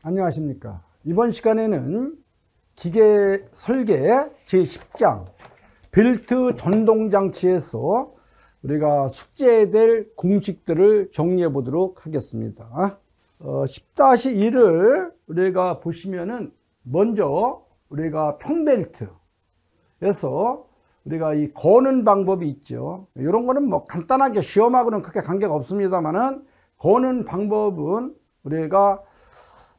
안녕하십니까. 이번 시간에는 기계 설계 제10장 벨트 전동장치에서 우리가 숙제해야 될 공식들을 정리해 보도록 하겠습니다. 10-1을 우리가 보시면은 먼저 우리가 평벨트에서 우리가 이 거는 방법이 있죠. 이런 거는 뭐 간단하게 시험하고는 크게 관계가 없습니다만은 거는 방법은 우리가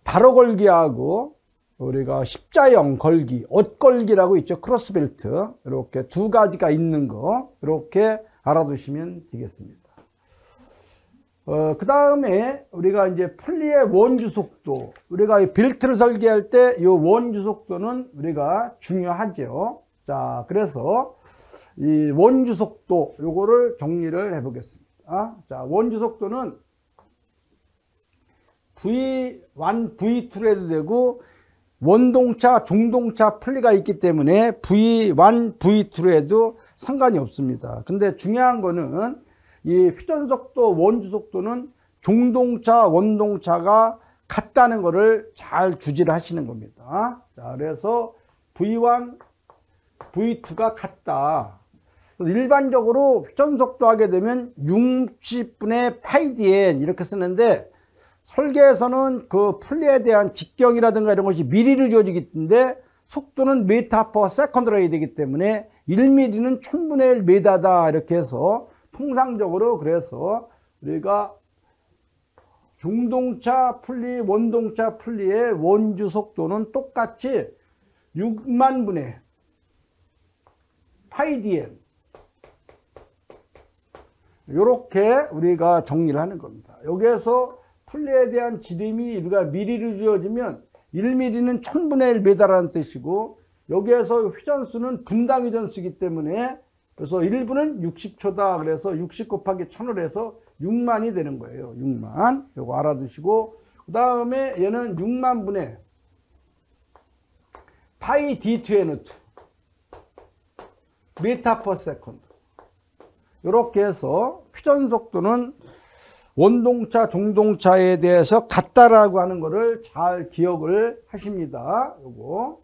바로 걸기하고 우리가 십자형 걸기, 옷걸기라고 있죠. 크로스벨트. 이렇게 두 가지가 있는 거 이렇게 알아두시면 되겠습니다. 그 다음에 우리가 이제 풀리의 원주 속도, 우리가 이 벨트를 설계할 때 이 원주 속도는 우리가 중요하죠. 자, 그래서 이 원주 속도 요거를 정리를 해 보겠습니다. 자, 원주 속도는 V1, V2로 해도 되고 원동차, 종동차 풀리가 있기 때문에 V1, V2로 해도 상관이 없습니다. 근데 중요한 거는 이 휘전속도, 원주속도는 종동차, 원동차가 같다는 것을 잘 주지를 하시는 겁니다. 자, 그래서 V1, V2가 같다. 일반적으로 휘전속도 하게 되면 60분의 파이dn 이렇게 쓰는데 설계에서는 그 풀리에 대한 직경이라든가 이런 것이 미리로 주어지기 때문에 속도는 미터 퍼 세컨드로 해야 되기 때문에 1mm는 1000분의 1m다 이렇게 해서 통상적으로 그래서 우리가 종동차 풀리, 원동차 풀리의 원주 속도는 똑같이 6만 분의 파이dn 이렇게 우리가 정리를 하는 겁니다. 여기에서 풀리에 대한 지름이 우리가 미리로 주어지면 1mm는 1000분의 1m라는 뜻이고 여기에서 회전수는 분당 회전수이기 때문에 그래서 1분은 60초다. 그래서 60 곱하기 1000을 해서 6만이 되는 거예요. 6만. 요거 알아두시고 그 다음에 얘는 6만 분의 파이 D2N2 미터 퍼 세컨드 이렇게 해서 회전속도는 원동차, 종동차에 대해서 같다라고 하는 것을 잘 기억을 하십니다. 요거.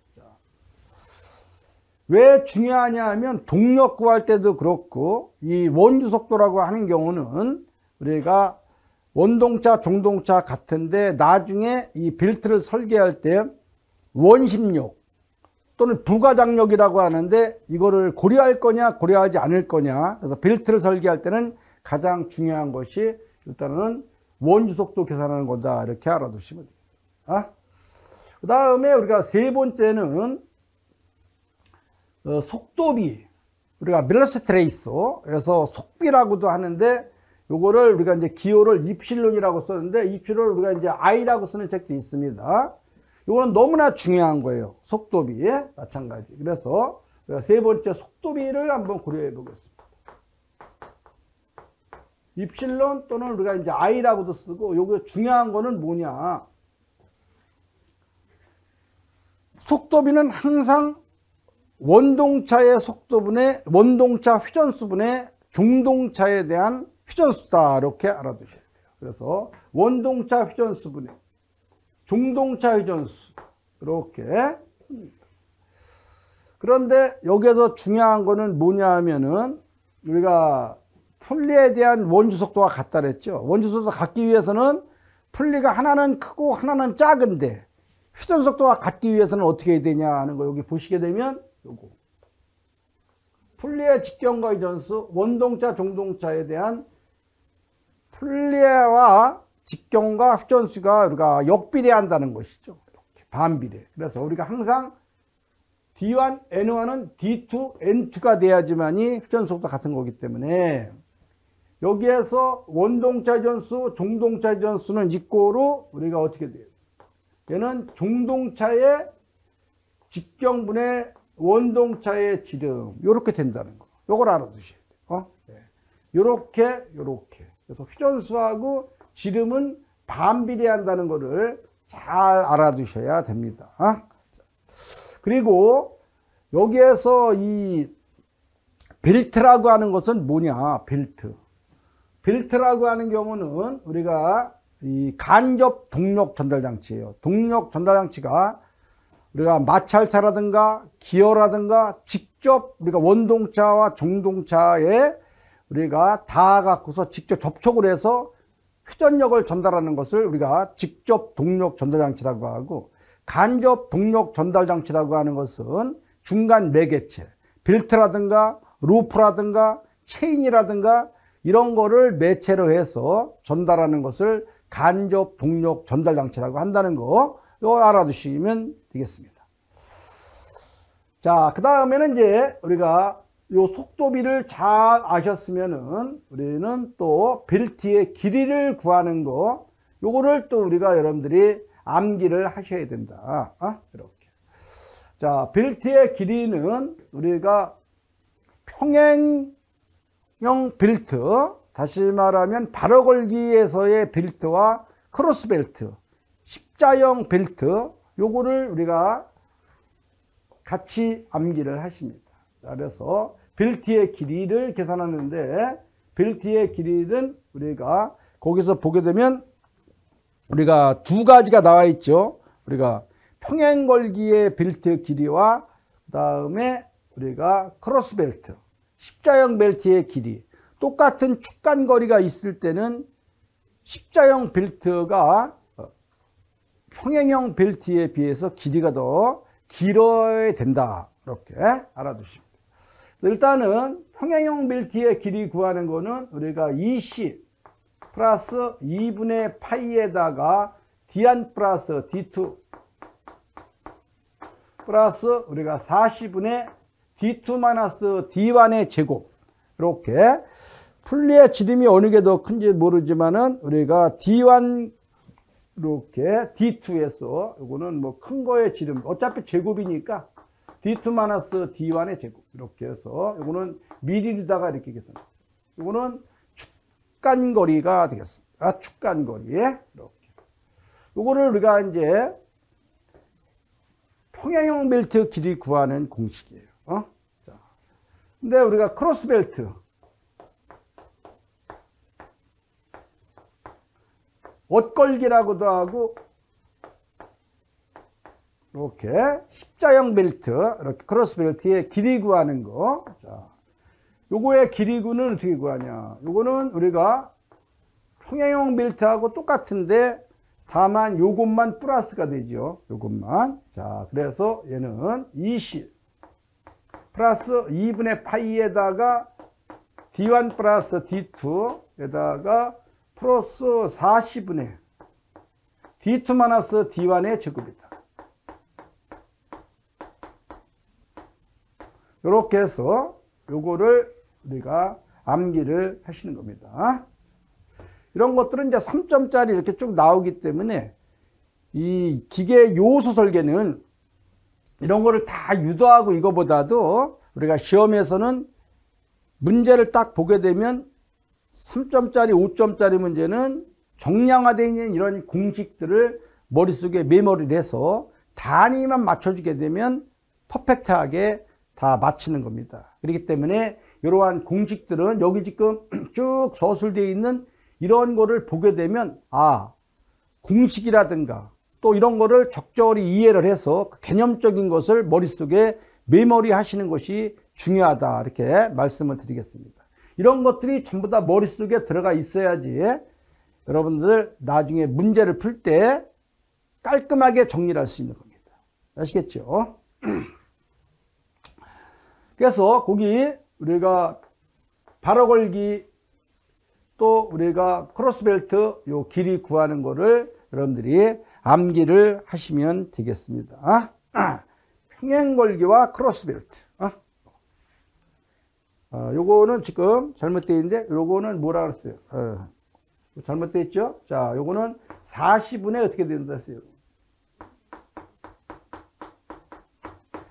왜 중요하냐 하면 동력 구할 때도 그렇고 이 원주 속도라고 하는 경우는 우리가 원동차, 종동차 같은데 나중에 이 벨트를 설계할 때 원심력 또는 부가장력이라고 하는데 이거를 고려할 거냐 고려하지 않을 거냐. 그래서 벨트를 설계할 때는 가장 중요한 것이 일단은 원주 속도 계산하는 거다. 이렇게 알아두시면 됩니다. 그 다음에 우리가 세 번째는 속도비. 우리가 벨로시티레이서. 그래서 속비라고도 하는데 요거를 우리가 이제 기호를 입실론이라고 썼는데 입실론을 우리가 이제 I라고 쓰는 책도 있습니다. 요거는 너무나 중요한 거예요. 속도비. 마찬가지. 그래서 우리가 세 번째 속도비를 한번 고려해 보겠습니다. 입실론 또는 우리가 이제 I라고도 쓰고 요거 중요한 거는 뭐냐. 속도비는 항상 원동차의 속도분의 원동차 회전수분의 종동차에 대한 회전수다. 이렇게 알아두셔야 돼요. 그래서 원동차 회전수분의 종동차 회전수 이렇게. 그런데 여기에서 중요한 거는 뭐냐 하면은 우리가 풀리에 대한 원주 속도가 같다 그랬죠. 원주 속도가 같기 위해서는 풀리가 하나는 크고 하나는 작은데 회전 속도가 같기 위해서는 어떻게 해야 되냐 하는 거 여기 보시게 되면 요거 풀리의 직경과 회전수 원동차 종동차에 대한 풀리와 직경과 회전수가 우리가 역비례한다는 것이죠. 이렇게 반비례. 그래서 우리가 항상 D1, N1은 D2, N2가 돼야지만이 회전 속도가 같은 거기 때문에 여기에서 원동차 회전수, 종동차 회전수는 이꼬로 우리가 어떻게 돼요? 얘는 종동차의 직경분의 원동차의 지름 이렇게 된다는 거. 요걸 알아두셔야 돼요. 요렇게 요렇게. 그래서 회전수하고 지름은 반비례한다는 거를 잘 알아두셔야 됩니다. 그리고 여기에서 이 벨트라고 하는 것은 뭐냐? 벨트. 벨트라고 하는 경우는 우리가 이 간접 동력 전달 장치예요. 동력 전달 장치가 우리가 마찰차라든가 기어라든가 직접 우리가 원동차와 종동차에 우리가 닿아갖고서 직접 접촉을 해서 회전력을 전달하는 것을 우리가 직접 동력 전달 장치라고 하고, 간접 동력 전달 장치라고 하는 것은 중간 매개체, 벨트라든가 로프라든가 체인이라든가 이런 거를 매체로 해서 전달하는 것을 간접 동력 전달 장치라고 한다는 거, 이거 알아두시면 되겠습니다. 자, 그 다음에는 이제 우리가 요 속도비를 잘 아셨으면은 우리는 또 벨트의 길이를 구하는 거, 요거를 또 우리가 여러분들이 암기를 하셔야 된다. 이렇게. 자, 벨트의 길이는 우리가 평행형 벨트, 다시 말하면 바로걸기에서의 벨트와 크로스 벨트, 십자형 벨트, 요거를 우리가 같이 암기를 하십니다. 그래서 벨트의 길이를 계산하는데, 벨트의 길이는 우리가 거기서 보게 되면 우리가 두 가지가 나와 있죠. 우리가 평행걸기의 벨트 길이와 그 다음에 우리가 크로스 벨트, 십자형 벨트의 길이, 똑같은 축간거리가 있을 때는 십자형 벨트가 평행형 벨트에 비해서 길이가 더 길어야 된다. 이렇게 알아두십니다. 일단은 평행형 벨트의 길이 구하는 거는 우리가 20 플러스 2분의 파이에다가 D1 플러스 D2 플러스 우리가 40분의 D2 마이너스 D1의 제곱, 이렇게 풀리의 지름이 어느 게 더 큰지 모르지만은 우리가 D1 이렇게 D2에서 이거는 뭐 큰 거의 지름, 어차피 제곱이니까 D2 마이너스 D1의 제곱, 이렇게 해서 이거는 미리다가 이렇게 계산. 이거는 축간거리가 되겠습니다. 축간거리. 이렇게. 요거를 우리가 이제 평행형 벨트 길이 구하는 공식이에요. 자. 근데 우리가 크로스 벨트, 옷걸기라고도 하고, 이렇게 십자형 벨트, 이렇게 크로스 벨트의 길이 구하는 거. 자, 요거의 길이 구는 어떻게 구하냐? 요거는 우리가 평행형 벨트하고 똑같은데 다만 요것만 플러스가 되죠. 요것만. 자, 그래서 얘는 20 플러스 2분의 파이에다가 D1 플러스 D2에다가 플러스 40분의 D2 마이너스 D1의 제곱이다. 이렇게 해서 요거를 우리가 암기를 하시는 겁니다. 이런 것들은 이제 3점짜리 이렇게 쭉 나오기 때문에 이 기계 요소 설계는 이런 거를 다 유도하고 이거보다도 우리가 시험에서는 문제를 딱 보게 되면 3점짜리, 5점짜리 문제는 정량화되어 있는 이런 공식들을 머릿속에 메모리를 해서 단위만 맞춰주게 되면 퍼펙트하게 다 맞히는 겁니다. 그렇기 때문에 이러한 공식들은 여기 지금 쭉 서술되어 있는 이런 거를 보게 되면 공식이라든가 또 이런 거를 적절히 이해를 해서 개념적인 것을 머릿속에 메모리 하시는 것이 중요하다, 이렇게 말씀을 드리겠습니다. 이런 것들이 전부 다 머릿속에 들어가 있어야지 여러분들 나중에 문제를 풀 때 깔끔하게 정리를 할 수 있는 겁니다. 아시겠죠? 그래서 거기 우리가 바로걸기 또 우리가 크로스벨트 요 길이 구하는 거를 여러분들이 암기를 하시면 되겠습니다. 평행걸기와 크로스벨트. 요거는 지금 잘못되어 있는데 요거는 뭐라 그랬어요? 잘못되어 있죠? 자, 요거는 40분의 어떻게 된다 했어요?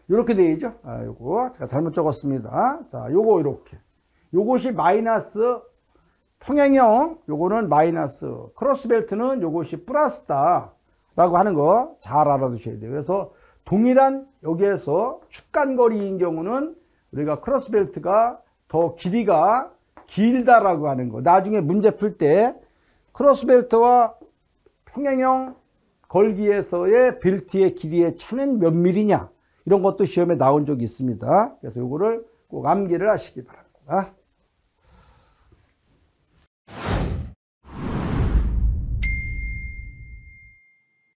요렇게 되어 있죠? 요거 제가 잘못 적었습니다. 자, 요거 이렇게. 요것이 마이너스 평행형, 요거는 마이너스, 크로스벨트는 요것이 플러스다 라고 하는 거 잘 알아두셔야 돼요. 그래서 동일한 여기에서 축간거리인 경우는 우리가 크로스벨트가 더 길이가 길다라고 하는 거. 나중에 문제 풀 때 크로스벨트와 평행형 걸기에서의 벨트의 길이의 차는 몇 밀리냐 이런 것도 시험에 나온 적이 있습니다. 그래서 이거를 꼭 암기를 하시기 바랍니다.